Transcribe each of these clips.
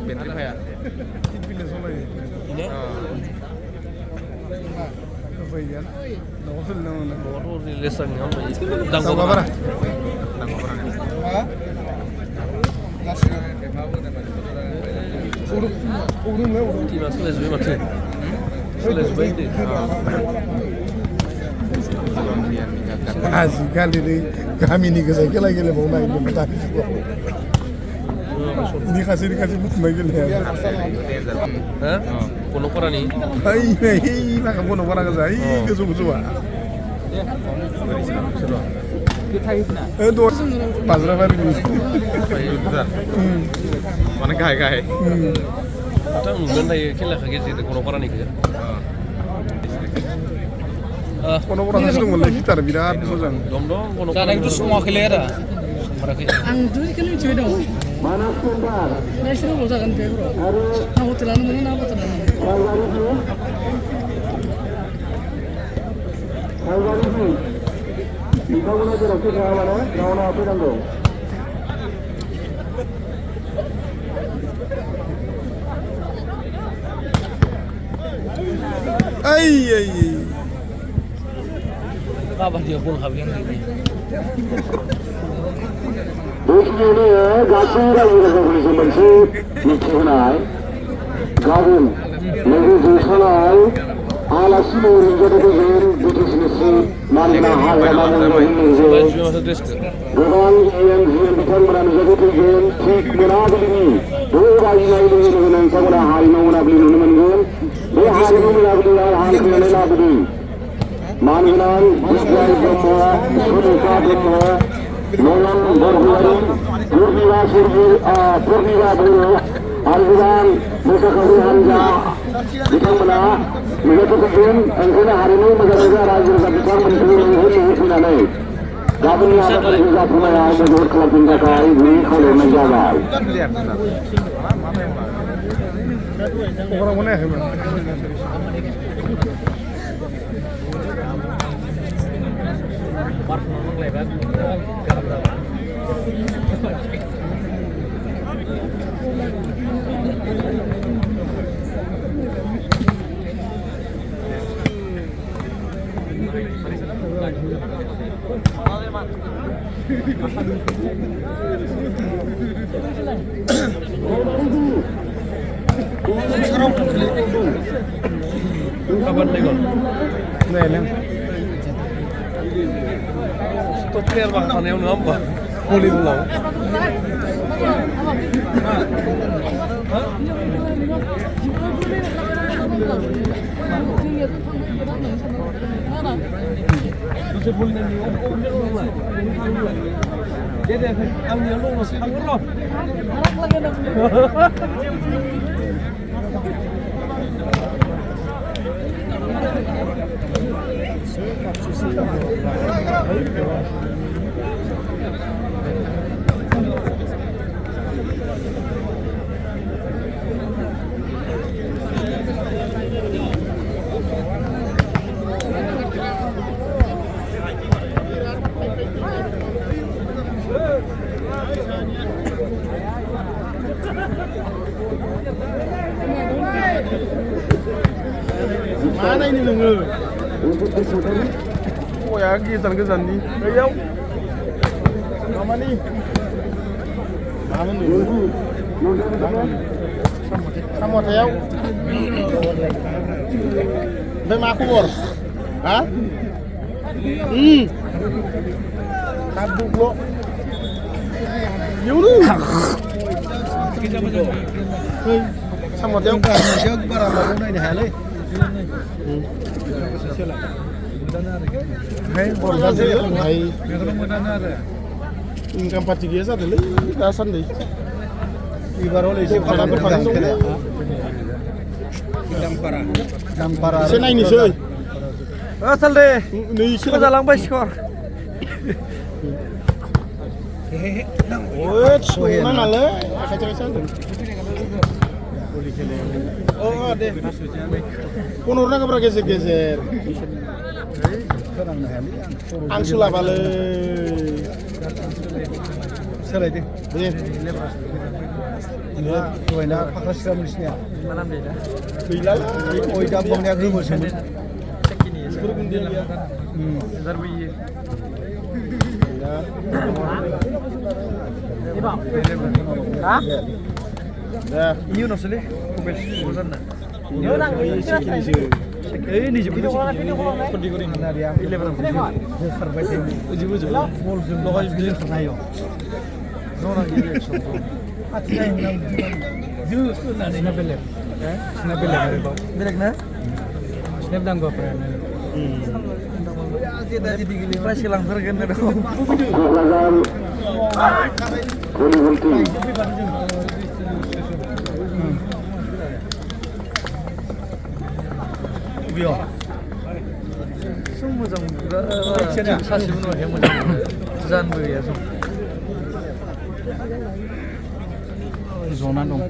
बेटारि फाया फिल्ड सलायो फैगोन न'आव सोलिनो मोनो न'आवथ' रिलेस जानाय नङा दांगौबा बारा टिमा सोलायजोब्बाय माथो सोलायजोब्बाय होनदों आजिखालि नै गामिनि गोजा खेला गेलेबावनो नागिरदोंमोन दानि निखासे बुथुमनाय गेलेनाया बन'फारानि लाखा बन'फारा गोजा गोजौआ बाज्राबारिनि माने गाहाय नोंथां नुगोन थायो खेलाखौ गेजेर बन'फारानिखौ बन'फारा सासे दंमोनलै फिटार बिराद मोजां जानायखौथ' सङाखैलै आरो आं दुइखौनो मिथिबाय दं नायसोर जागोन बेफोराव ना हटेलानो मोनो ना हटेलानो काबादियाव बल हाबगोन बेखिनियावनो गासै रायजो राजाफोरनिसिम मोनसे मिथिहोनाय गाबोन नैबे जौसानाव आलासि महरै रंजानायजों बिटिसिनिसिम मानगोनां हाग्रामा मुंजों गोबां जिएम बिथांमोना नुजाथिफैगोन थिग मोनाबिलिनि 6 बाजिनाय लोगो लोगोनो बिथांमोना हारिमु मोनाबिलि नुनो मोनगोन बे हारिमु मोनाबिलियाव हांख्रायनानै लाबोदों मानगोनां बिग्राय ब्रह्म सुलेखा ब्रह्म नयन बरगयारि पुर्निमा बर' आरो गोबां मोसाखावरि हान्जा बिथांमोना नुजाथिफैगोन ओंखायनो हारिमु मोजां मोनग्रा रायजो राजा बिथांमोनखौ फैनानै गाबोननि हाबाफारिखौ जाफुंनायाव मदद खालामनो थाखाय गुरै खावलायनाय जाबाय Kapan nih kon? Nah, Stop player bang, aneh apa? Poli ulang. Dia ambil lulus, ambil loh. Mana ini nunggu? Oh ya, gesan nih. Ayo. Mana nih? Mana nih? Sama tayo. Bemakor. Hah? Tabuk lo. Yuru. Sama tayo. Siya para mo na inihali. Hai, borga sih, hai. Income pasti dia satu lagi, dasan deh. Ibarat oleh si pada berpandang. Dampara. Senai ni sih. Asal deh. Nih sih. Kita jalan pas skor. Oh, mana le? Kacau-kacau tu. Oh, deh. Punurnya keberapa geser-geser? Angsulah balik. Selesai deh. दहायना फाख्रा सिख्रा मोनसिनाया मा नाम दे दा गैला गय दाम बावनाया गोमोरसोमोन सेकिनि जारबोयो हा दे ini unosle kubel sana सेकिनिसो ini jebul kondi kondi नारिया 11 खारबाय थायो uji uji बल जों लगाय बिलिं खारनायो zona direction आथिखाय होननां जो होननानै ना बेलेग सिना बेलेग आरोबाव belek na सिना नांगौफ्रा pas hilang tergen ada Kokrajhar volleyball team बियो sung mojang sashi bunuh he mojang janbo ya जना दं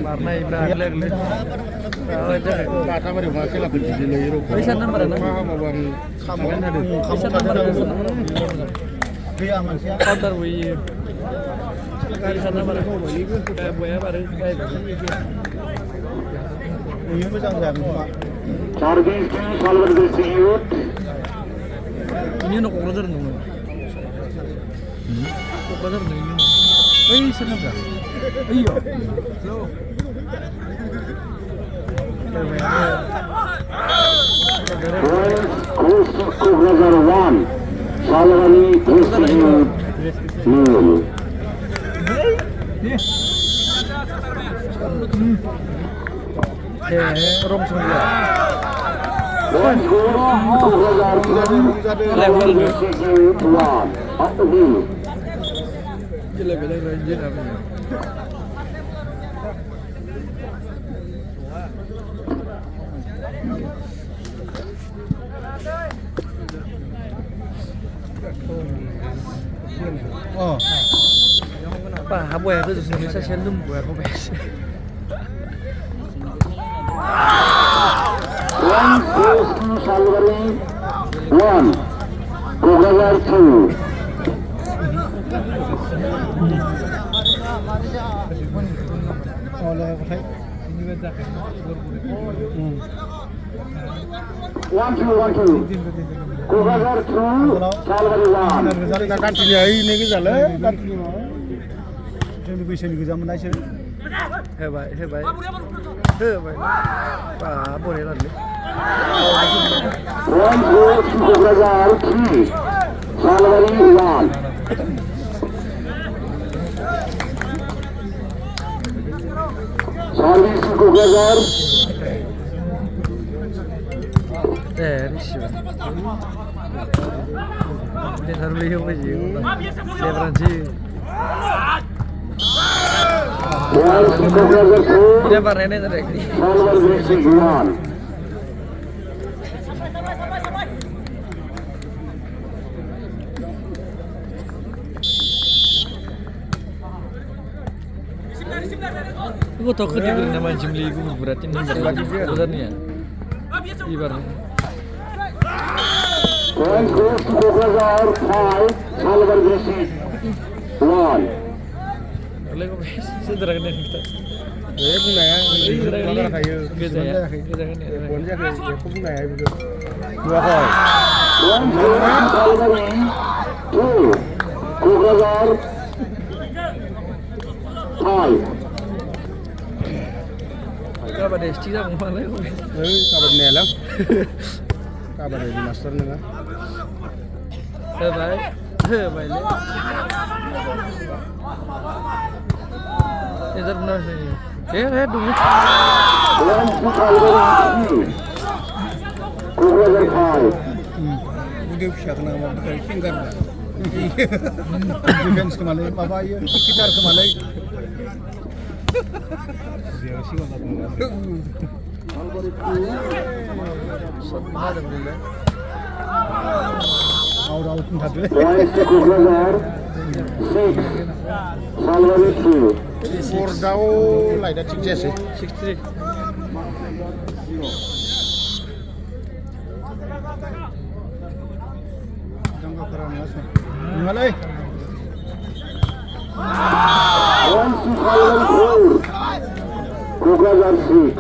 marna ibra lek lek बाटाबारियाव मा खेला फैदिलै Bisa nomor ना मा माबा खामलायना होदों Bisa nomor गैया मानसिया counter wi Bisa nomor buaya baru बेयो मोजां जागोन खोमा सर्विस टू सालवर distribute ini untuk Kokrajhar dong Kokrajhar ini sana berapa iya Kokrajhar 1 सालवारी distribute 0 rong sembilan Kokrajhar level distribute 1 gila bela ranjin apa oh apa ya itu justru saya selum buat apa sih One goes to Salwari 1 Kokrajhar 2 oleh kotai 1-2 Kokrajhar 2 Salwari 1 गोजान कान्ट्रिनिया इने गोजालै कान्ट्रिनि माबा जोंनि बैसोनि गोजामोन नायसो hebat hebat pak boleh lah 1 goes to Kokrajhar 3 Salwari 1 service to Kokrajhar ini sih ini harus lihat aja lebaran sih 1 to Kokrajhar 4 ini apa Rene tadi सालवारी distribute 1 Gue tau ke dia nama Jimli gue beratin nomor lagi dia besarnya. Ibarat. 1 goes to Kokrajhar 5 सालवारी distribute 1 Oleh gue sederhana kita. बुंनाया Sederhana खायो Geza ya. Geza kan ya. बन जायाखै बेखौ बुंनो हाया बेखौ नुवाखै 1 goes to सालवारी 2 Kokrajhar 5 Kalau pada ST lah mana gue. ओइ गाबोन नेलां गाबोन रेडि मास्टार नोङा Baik. Baik. Ini benar sih. Dulu. 1 to सालवारी 3 Kokrajhar 5 video फिसाखौ नाङा माबा फिंगार डिफेन्स खोमालै माबा इयो किटार खोमालै Ada boleh. आउट आउट होनथारदो Twice to क'क्राझार 6 सालवारी 2 बर्डआव लाइटआ थिग जायासै 63. Jangka ngasih. Ngalai. Kokrajhar 6.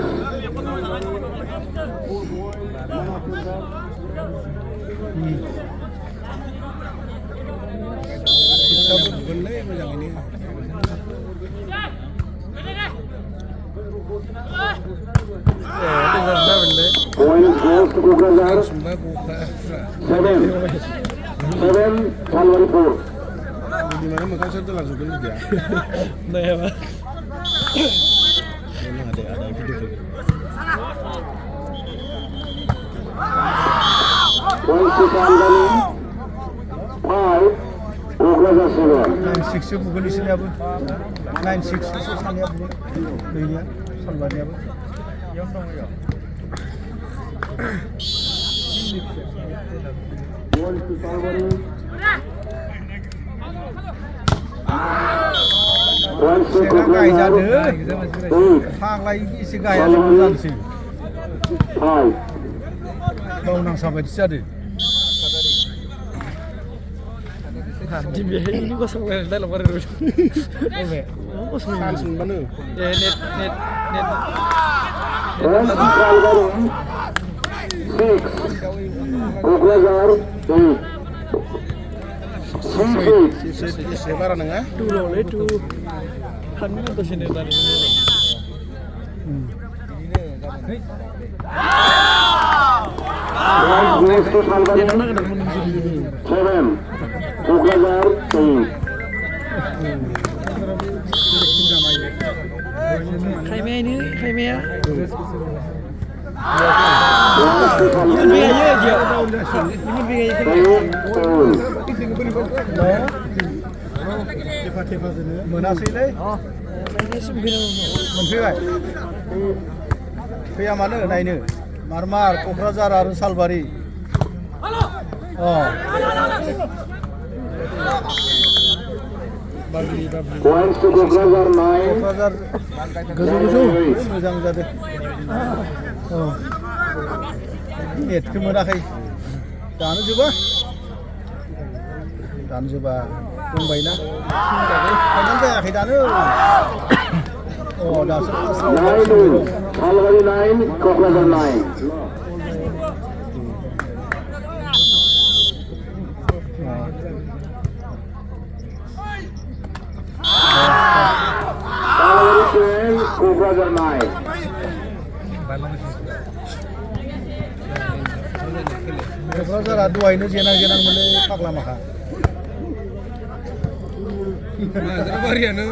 Boleh macam ini. Points goes to Kokrajhar. 7. 7 Salwari 4. Di mana makan satu langsung beli dia. Nah ya Pak. Ini ada video. Points to Sangani. 5 Kokrajhar 7. 96 bukan di sini apa? 96 itu sana apa? Dunia, Salwari apa? Yang dong ya. Points to Salwari. Points to Saya gai Kokrajhar. jadi. 8. Hang lagi isi gaya lepas sih. 5. Kau nang sampai di sana. Di biaya ini gua sampai dalam baru dulu. Langsung mana? Ya net. Points to Salwari. 6. Kokrajhar 8. 3-8. Sebaran nengah. Dulu itu. Kan itu sini tadi. Points goes to Salwari. 7. Kokrajhar 8. Khaimia ini, Khaimia. Points to Ini Salwari. biaya aja. Ini biaya. 8-all. Tepat sini. Menasih Ini sembilan. मोनफैबाय फैया मानो नायनो मारमार क'क्राझार आरो सालबारि Points to Kokrajhar 9. Kokrajhar गोजौ मोजां जादों नेटखौ मोनाखै दानो जोबा दंबायना फाइनाल जायाखै दानो दासो 9-all. Salwari 9, Kokrajhar 9. Salwari 12, Kokrajhar 9. क'क्राझारा दहायनो जेनां मोनलै फाग्ला माखा नाजाराबारियानो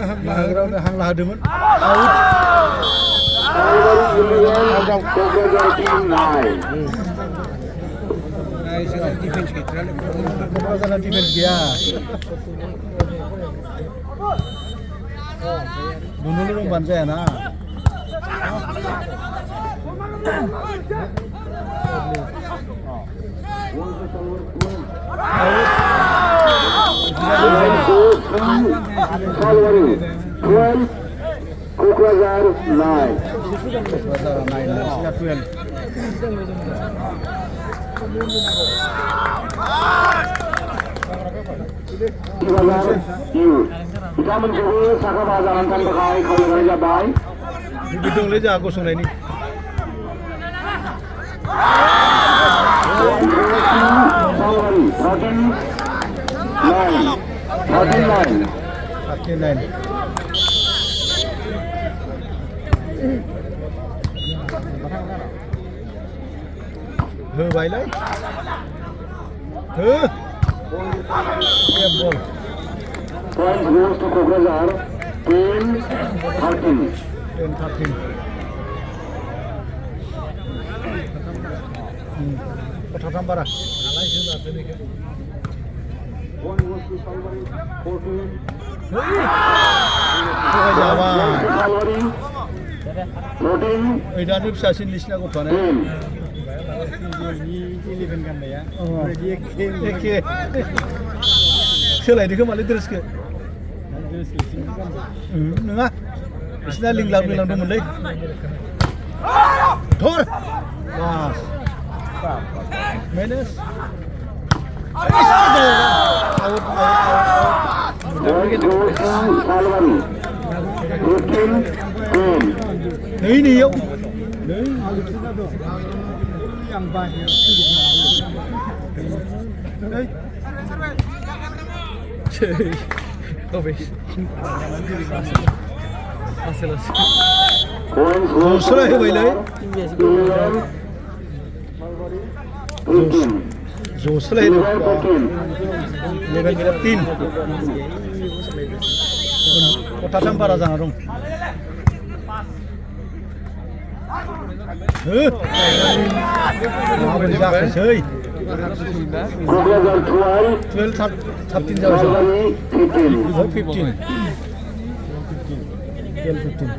हांला होदोंमोन Salwari 11, Kokrajhar team 9. क'क्राझारना डिफेन्स गैया बुनोल' रोंबानो जायाना Salwari 12, Kokrajhar 9. क'क्राझारा 9 नोंसिना 12 Kita mencoba Saka jalankan terkait kalau jabai. गिदोंलै जोंहा गसंनायनि Salwari 13-9. 39 होबायलै हो बल Points goes to Kokrajhar 10-13. 10-13 गथ'थाम बारा One goes to Salwari 14. थगायजाबाय Salwari 14. ओइ दानो फिसासिन लिसिना गथ'आनो 10. 11 गाननाया एखे सोलायदो खोमालै ड्रेसखौ नङा बिसिना लिंलां दंमोनलै धर बास Minus. Out. Point goes to Salwari. 15, 10. Đấy nhiều. Đấy. Đấy. Point Rồi goes số này to vậy đấy. 11, 18. Rồi số này được. 11, 11 tin. Kotasan para jangan dong. Apa jaga sih? 2012, 12 13 jauh sih. Salwari 15. 15. 15.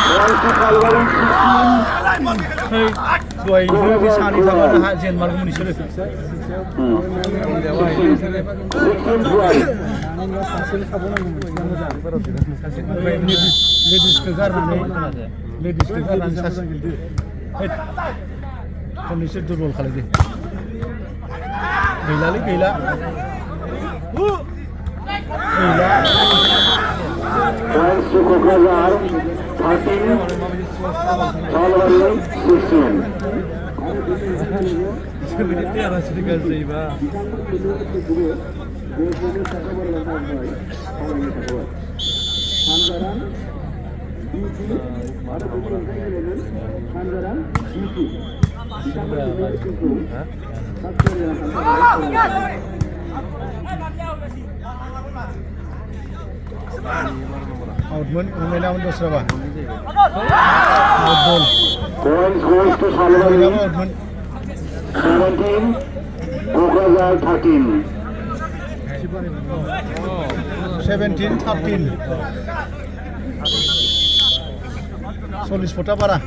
Point to Salwari 16. Dua ini bisa nih sama dah jen malu muni sudah. 16, 12. Ladies kegar nih. Ladies kegar nih sas. Kondisi durbal kali ini. Gila. Gila. Points to Kokazar 13, Salwari 16. Outman, umela untuk serba. Outball. Points goes to Salwari Outman. 17, Kokazar 13. 17, 13. 40 pota para.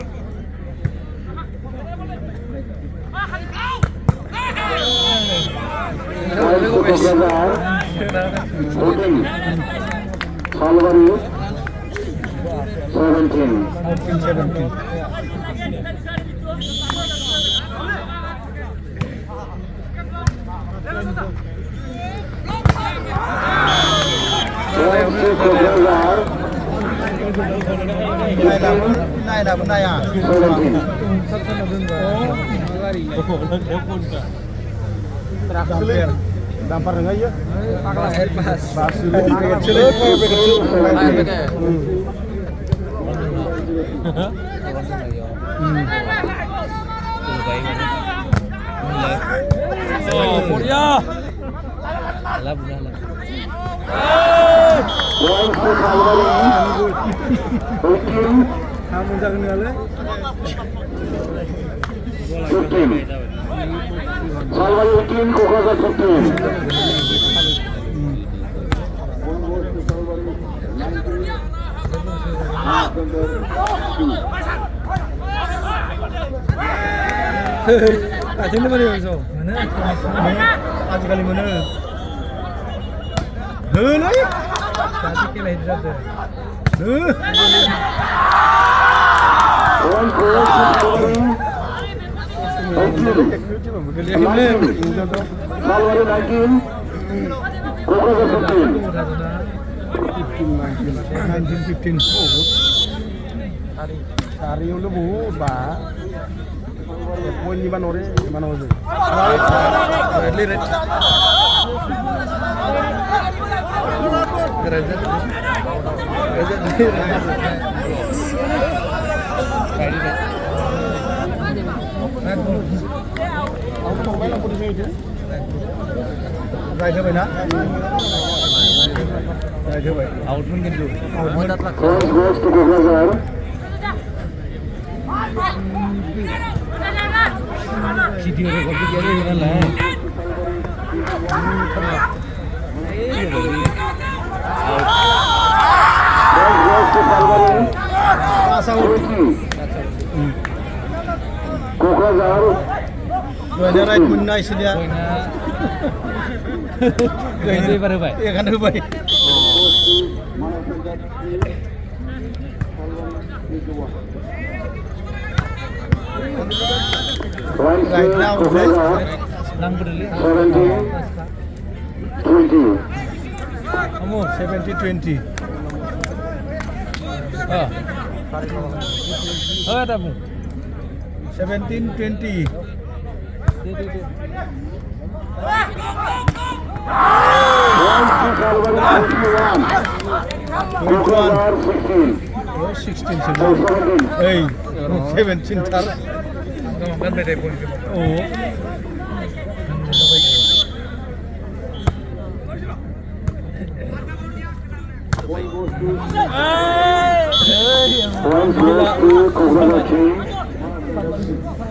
Points to Kokazar 14, Salwari 17. 17. Points to Kokazar Nay là bên này à? 17. Dampar enggak ya? Air pas. Kecil. Oh, Mulia. Alah. Points to Salwari 18, Kamu jangan ngale. 15. Salwari 18, Kokazar 15. Aja mana yang mana? Aja kali mana? Nih. Tadi kena hijrah tu. Points goes to Salwari 18. 19, Salwari 19, Kokazar 15. 19, 15. Hari udah bu, ba. Poin di mana orang? Di mana orang? Lihat. Kerja. Right here, na? Right here, outman kan tu. Points goes to Kokazar. Video recording jadi mana lah? Points goes to Salwari Masa 20. Kokazar Dua right menai sedia. Ini baru baik. Iya kan baik. Right now, Nang berdeli. 17-20. Kamu 70-20. Oh. Oh, ada mu. 17-20. Coconut 16. Oh, 16 Oh, 17. Hey, 17 tar. Kan beda pun. Oh. Point goes to Coconut team.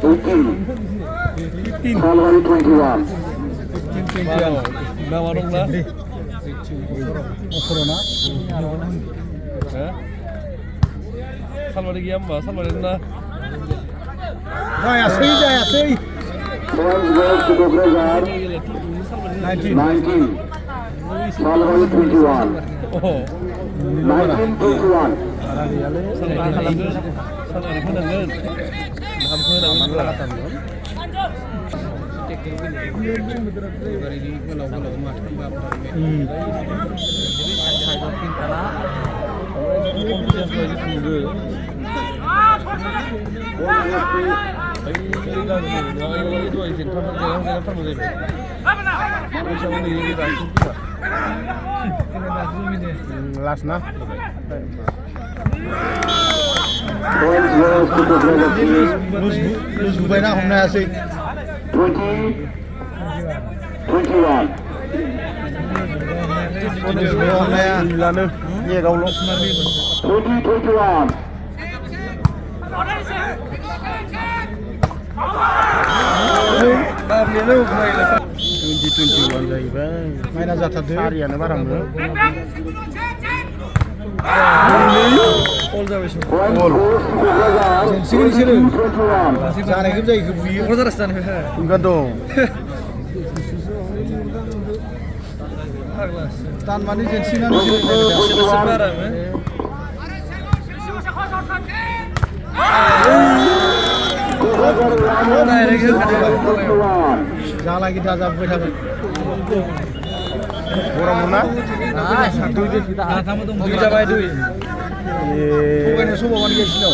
18. 15. Salwari 21. 15-20. Nah, warung lah. Corona. Salwa lagi apa? Salwa lagi na. Nah, ya sih. Point goes to Coconut 19. 19. Salwari 21. Oh. 19-21. Salwa lagi halangan. Last na. Point goes to Coconut team. Lose bubai na humna sih. 20-21. Lose bubai humna ya. Lana. Ye kau lo. 20-21. Babliano bubai le. 20-21 जाहैबाय. माइना जाथारदो. सारियानो बारा मोनो. All जाबाय सम. Point goes to Coconut. Sini 21. जानायखौ जायो बुयो. Kau terus sana. Enggak dong. Tan mani jensinan sini. Sebarang. Jangan lagi dazab berhasil. Orang mana? Satu je kita. Kamu tuh duit apa duit? Bukannya semua orang di sini.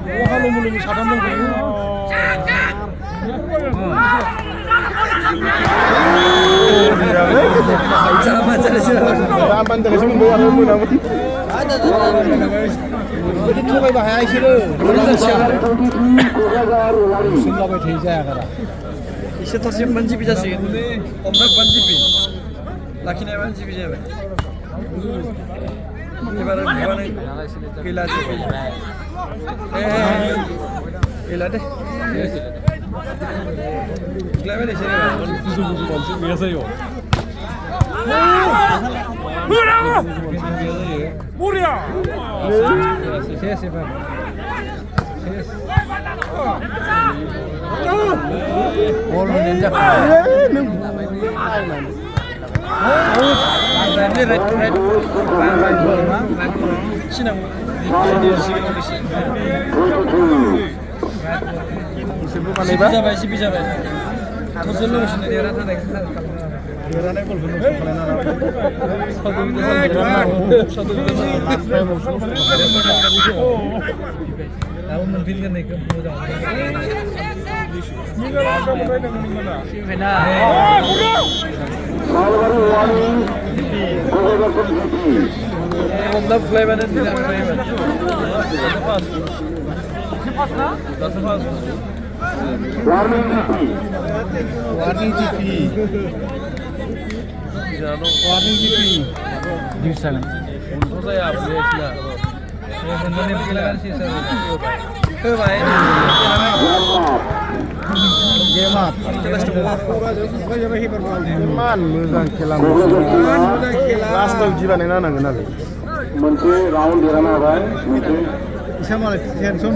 Oh kalau belum sadar dong. Sama cara siapa? Zaman dari sini bawa apa nama? Ada. Jadi tu kau bahaya sih lo. Singa berhenti saya kara. Isi tersiap manji bisa sih. Ombak manji bi. Laki nih manji bisa. Ibarat gimana? Kila tu. Kila deh. Kila mana sih? Biasa yo. Muria. Yes, Pak. Yes. All ninja. Ini red. Sinang. Bisa, Pak. Terus lu sini daerah sana. Daerahnya kalau belum sekolah Tahu menfilkan nih ke mudah. Onda flavor tidak flavor. Warning GP. Warning GP. Bisa. Untuk saya biasa. Ya sebenarnya silakan sih saya. Baik. Game up. Jelas semua. Man, mudah kelam. Last time jiwa nena nang kenal. Menteri round di mana, Bang? Menteri. Isa malah tension